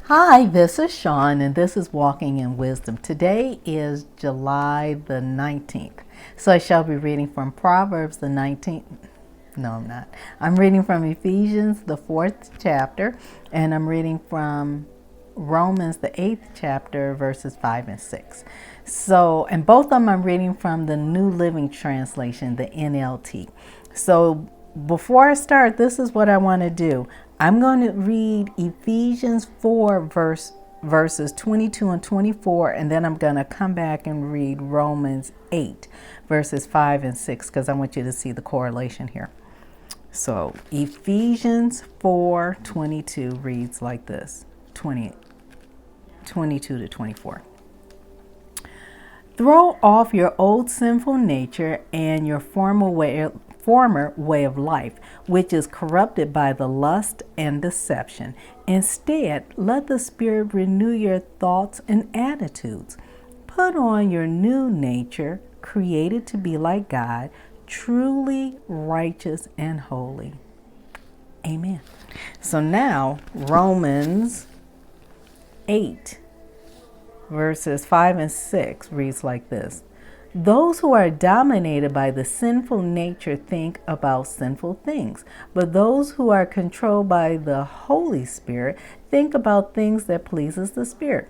Hi, this is Sean, and this is Walking in Wisdom. Today is July the 19th. So I shall be reading from Proverbs the 19th. No, I'm not. I'm reading from Ephesians, the 4th chapter, and I'm reading from Romans, the 8th chapter, verses 5 and 6. So, and both of them I'm reading from the New Living Translation, the NLT. So, before I start, this is what I want to do. I'm going to read Ephesians 4 verses 22 and 24, and then I'm going to come back and read Romans 8 verses 5 and 6 because I want you to see the correlation here. So Ephesians 4:22 reads like this, 22 to 24. Throw off your old sinful nature and your former way of life, which is corrupted by the lust and deception. Instead, let the Spirit renew your thoughts and attitudes. Put on your new nature, created to be like God, truly righteous and holy. Amen. So now, Romans 8, verses 5 and 6 reads like this. Those who are dominated by the sinful nature think about sinful things, but those who are controlled by the Holy Spirit think about things that pleases the Spirit.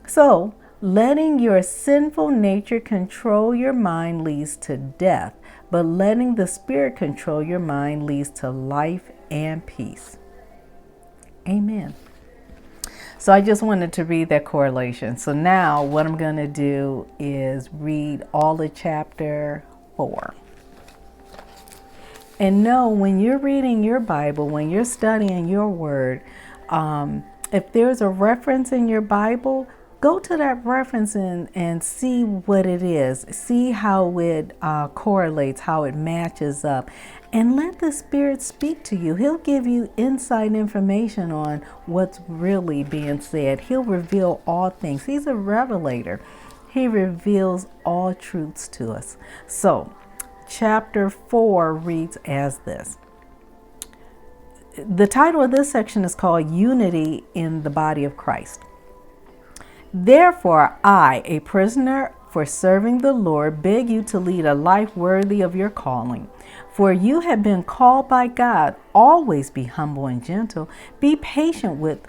So, letting your sinful nature control your mind leads to death, but letting the Spirit control your mind leads to life and peace. Amen. So I just wanted to read that correlation. So now what I'm going to do is read all of chapter 4. And know when you're reading your Bible, when you're studying your word, if there's a reference in your Bible, go to that reference and see what it is. See how it correlates, how it matches up. And let the Spirit speak to you. He'll give you inside information on what's really being said. He'll reveal all things. He's a revelator. He reveals all truths to us. So, chapter 4 reads as this. The title of this section is called Unity in the Body of Christ. Therefore, I, a prisoner for serving the Lord, beg you to lead a life worthy of your calling. For you have been called by God. Always be humble and gentle. Be patient with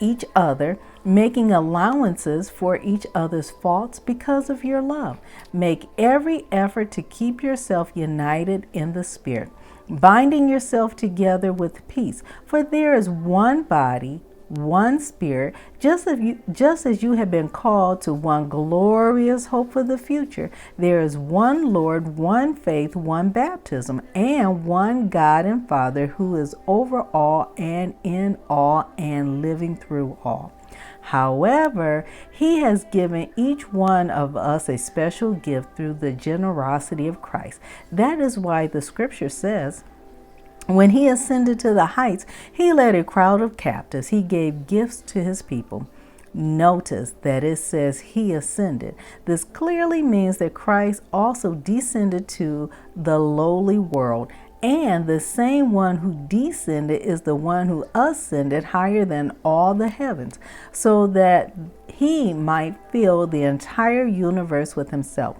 each other, making allowances for each other's faults because of your love. Make every effort to keep yourself united in the Spirit, binding yourself together with peace. For there is one body, one Spirit, just as you have been called to one glorious hope for the future. There is one Lord, one faith, one baptism, and one God and Father who is over all and in all and living through all. However, He has given each one of us a special gift through the generosity of Christ. That is why the scripture says, when He ascended to the heights, He led a crowd of captives. He gave gifts to His people. Notice that it says He ascended. This clearly means that Christ also descended to the lowly world. And the same one who descended is the one who ascended higher than all the heavens, so that He might fill the entire universe with Himself.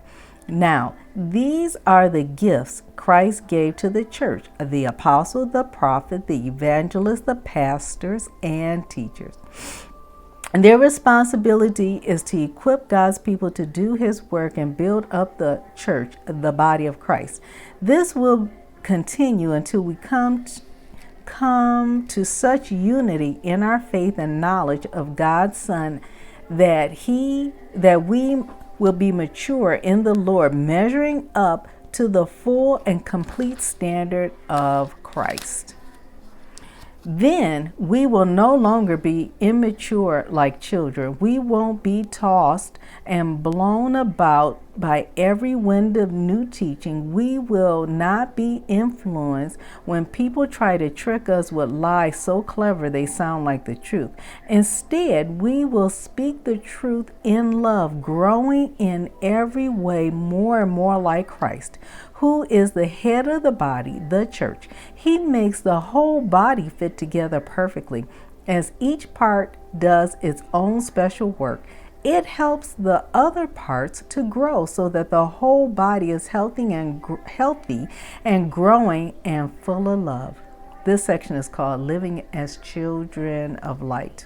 Now, these are the gifts Christ gave to the church: the apostle, the prophet, the evangelist, the pastors, and teachers. And their responsibility is to equip God's people to do His work and build up the church, the body of Christ. This will continue until we come to such unity in our faith and knowledge of God's Son that we will be mature in the Lord, measuring up to the full and complete standard of Christ. Then we will no longer be immature like children. We won't be tossed and blown about by every wind of new teaching. We will not be influenced when people try to trick us with lies so clever they sound like the truth. Instead, we will speak the truth in love, growing in every way more and more like Christ, who is the head of the body, the church. He makes the whole body fit together perfectly. As each part does its own special work, it helps the other parts to grow so that the whole body is healthy and growing and full of love. This section is called Living as Children of Light.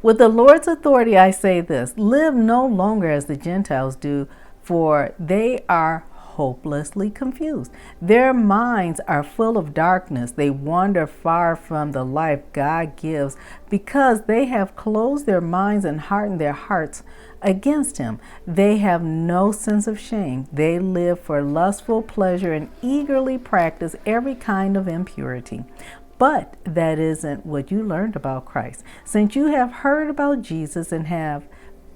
With the Lord's authority, I say this: live no longer as the Gentiles do, for they are hopelessly confused. Their minds are full of darkness. They wander far from the life God gives because they have closed their minds and hardened their hearts against Him. They have no sense of shame. They live for lustful pleasure and eagerly practice every kind of impurity. But that isn't what you learned about Christ. Since you have heard about Jesus and have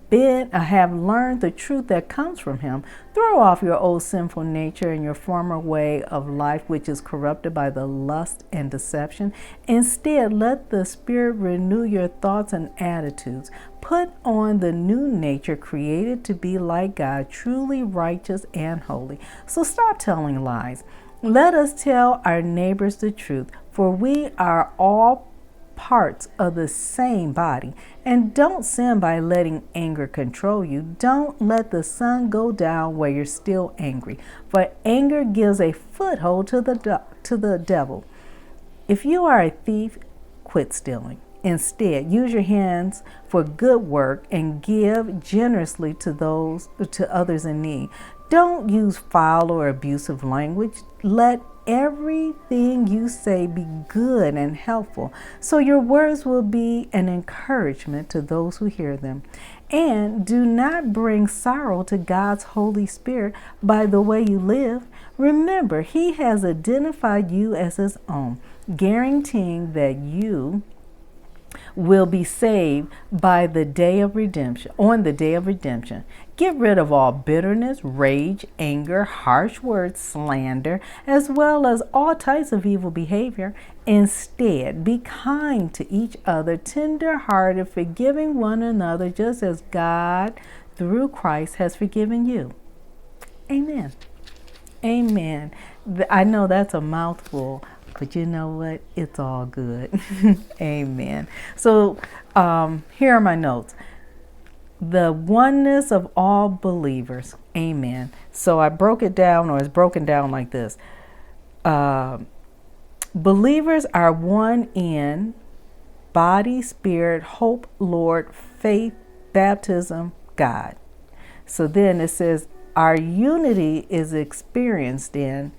learned the truth that comes from Him, throw off your old sinful nature and your former way of life, which is corrupted by the lust and deception. Instead, let the Spirit renew your thoughts and attitudes. Put on the new nature created to be like God, truly righteous and holy. So stop telling lies. Let us tell our neighbors the truth, for we are all parts of the same body. And don't sin by letting anger control you. Don't let the sun go down while you're still angry, for anger gives a foothold to the devil. If you are a thief, quit stealing. Instead, use your hands for good work and give generously to others in need. Don't use foul or abusive language. Let everything you say be good and helpful, so your words will be an encouragement to those who hear them. And do not bring sorrow to God's Holy Spirit by the way you live. Remember, He has identified you as His own, guaranteeing that you will be saved by the day of redemption, on the day of redemption. Get rid of all bitterness, rage, anger, harsh words, slander, as well as all types of evil behavior. Instead, be kind to each other, tender-hearted, forgiving one another, just as God, through Christ, has forgiven you. Amen. Amen. I know that's a mouthful, but you know what? It's all good. Amen. So here are my notes. The oneness of all believers. Amen. So I broke it down, or it's broken down like this. Believers are one in body, spirit, hope, Lord, faith, baptism, God. So then it says our unity is experienced in.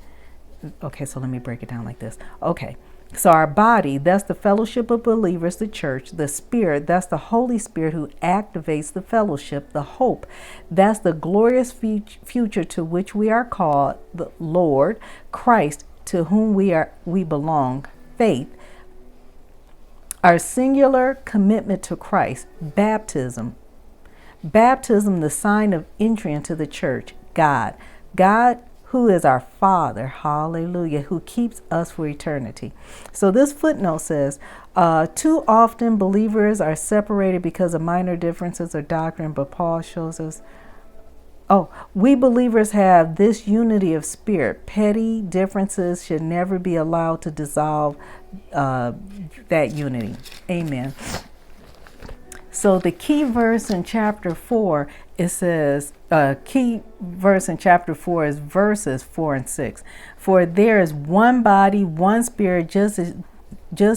Okay, so let me break it down like this. Okay, so our body, that's the fellowship of believers, the church. The spirit, that's the Holy Spirit who activates the fellowship. The hope, that's the glorious future to which we are called. The Lord, Christ, to whom we belong. Faith, our singular commitment to Christ. Baptism, the sign of entry into the church. God, who is our Father, hallelujah, who keeps us for eternity. So this footnote says, too often believers are separated because of minor differences of doctrine, but Paul shows us, we believers have this unity of spirit. Petty differences should never be allowed to dissolve that unity. Amen. So the key verse in chapter 4, it says, key verse in chapter 4 is verses 4 and 6. For there is one body, one spirit, just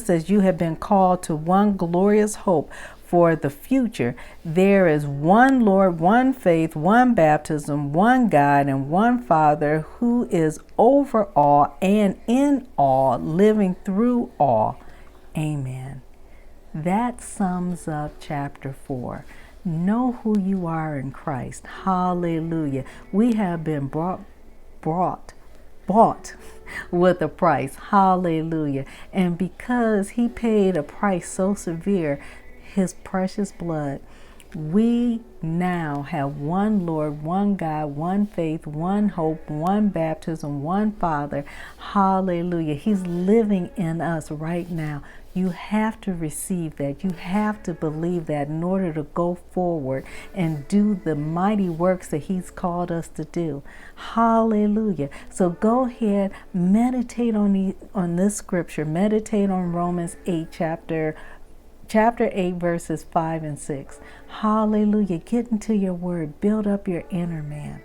as you have been called to one glorious hope for the future. There is one Lord, one faith, one baptism, one God, and one Father who is over all and in all, living through all. Amen. That sums up chapter 4. Know who you are in Christ. Hallelujah. We have been bought with a price. Hallelujah. And because He paid a price so severe, His precious blood, we now have one Lord, one God, one faith, one hope, one baptism, one Father. Hallelujah. He's living in us right now. You have to receive that. You have to believe that in order to go forward and do the mighty works that He's called us to do. Hallelujah. So go ahead, meditate on this scripture. Meditate on Romans 8, chapter 8, verses 5 and 6. Hallelujah. Get into your word. Build up your inner man.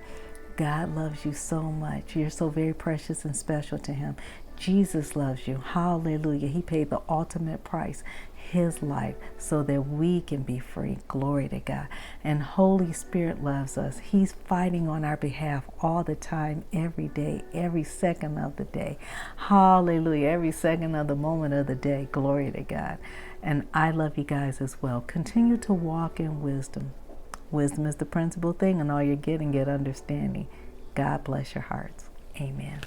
God loves you so much. You're so very precious and special to him. Jesus loves you. Hallelujah. He paid the ultimate price, his life, so that we can be free. Glory to God. And Holy Spirit loves us. He's fighting on our behalf all the time, every day, every second of the day. Hallelujah. Every second of the moment of the day. Glory to God. And I love you guys as well. Continue to walk in wisdom. Wisdom is the principal thing, and all you're getting, get understanding. God bless your hearts. Amen.